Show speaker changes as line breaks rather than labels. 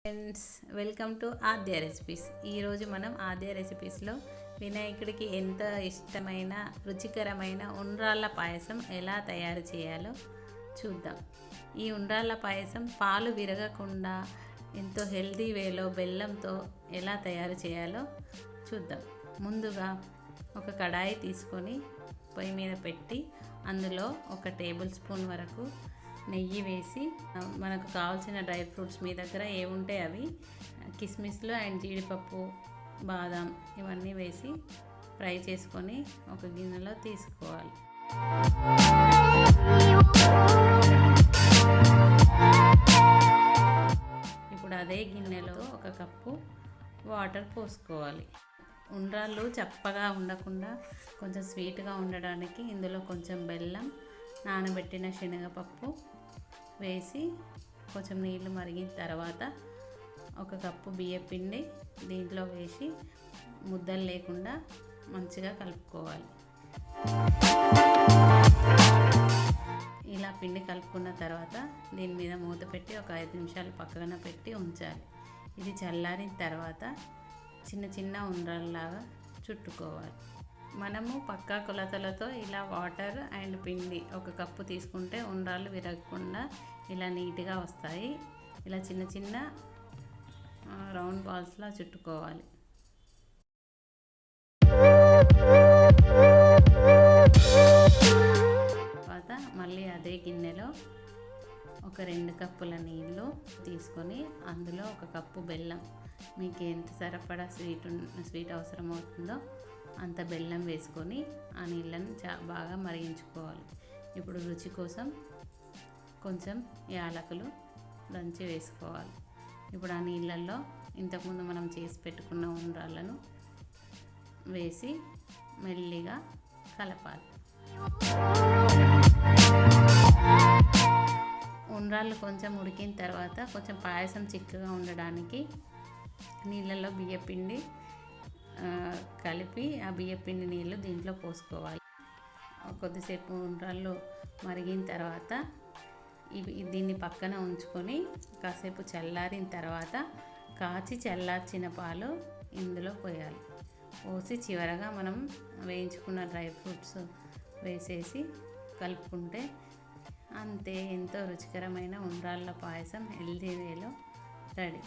Friends, welcome to Aadya recipes. ఈరోజు మనం ఆద్య రెసిపీస్లో వినాయకుడికి ఎంత ఇష్టమైన రుచికరమైన ఉండ్రాళ్ళ పాయసం ఎలా తయారు చేయాలో చూద్దాం. ఈ ఉండ్రాళ్ళ పాయసం పాలు విరగకుండా ఎంతో హెల్తీ వేలో బెల్లంతో ఎలా తయారు చేయాలో చూద్దాం. ముందుగా ఒక కడాయి తీసుకొని పొయ్యి మీద పెట్టి అందులో 1 టేబుల్ స్పూన్ వరకు నెయ్యి వేసి, మనకు కావాల్సిన డ్రై ఫ్రూట్స్ మీ దగ్గర ఏముంటే అవి, కిస్మిస్లు అండ్ జీడిపప్పు, బాదం ఇవన్నీ వేసి ఫ్రై చేసుకొని ఒక గిన్నెలో తీసుకోవాలి. ఇప్పుడు అదే గిన్నెలో 1 కప్పు వాటర్ పోసుకోవాలి. ఉండ్రాళ్ళు చప్పగా ఉండకుండా కొంచెం స్వీట్గా ఉండడానికి ఇందులో కొంచెం బెల్లం, నానబెట్టిన శనగపప్పు వేసి కొంచెం నీళ్లు మరిగిన తర్వాత 1 కప్పు బియ్యపిండి దీంట్లో వేసి ముద్దలు లేకుండా మంచిగా కలుపుకోవాలి. ఇలా పిండి కలుపుకున్న తర్వాత దీని మీద మూత పెట్టి ఒక 5 నిమిషాలు పక్కన పెట్టి ఉంచాలి. ఇది చల్లారిన తర్వాత చిన్న చిన్న ఉండ్రాళ్ళలాగా చుట్టుకోవాలి. మనము పక్కా కొలతలతో ఇలా వాటర్ అండ్ పిండి 1 కప్పు తీసుకుంటే ఉండ్రాళ్ళు విరగకుండా ఇలా నీట్గా వస్తాయి. ఇలా చిన్న చిన్న రౌండ్ బాల్స్లా చుట్టుకోవాలి. తర్వాత మళ్ళీ అదే గిన్నెలో ఒక 2 కప్పుల నీళ్ళు తీసుకొని అందులో 1 కప్పు బెల్లం, మీకు ఎంత సరిపడా స్వీట్ అవసరం అవుతుందో అంత బెల్లం వేసుకొని ఆ నీళ్ళని బాగా మరిగించుకోవాలి. ఇప్పుడు రుచి కోసం కొంచెం యాలకులు దంచి వేసుకోవాలి. ఇప్పుడు ఆ నీళ్ళల్లో ఇంతకుముందు మనం చేసి పెట్టుకున్న ఉండ్రాళ్ళను వేసి మెల్లిగా కలపాలి. ఉండ్రాళ్ళు కొంచెం ఉడికిన తర్వాత కొంచెం పాయసం చిక్కగా ఉండడానికి నీళ్ళల్లో బియ్యపిండి కలిపి ఆ బియ్యపిండి నీళ్ళు దీంట్లో పోసుకోవాలి. కొద్దిసేపు ఉండ్రాళ్ళు మరిగిన తర్వాత దీన్ని పక్కన ఉంచుకొని కాసేపు చల్లారిన తర్వాత కాచి చల్లార్చిన పాలు ఇందులో పోయాలి. పోసి చివరగా మనం వేయించుకున్న డ్రై ఫ్రూట్స్ వేసేసి కలుపుకుంటే అంతే, ఎంతో రుచికరమైన ఉండ్రాళ్ళ పాయసం హెల్తీ వేలో రెడీ.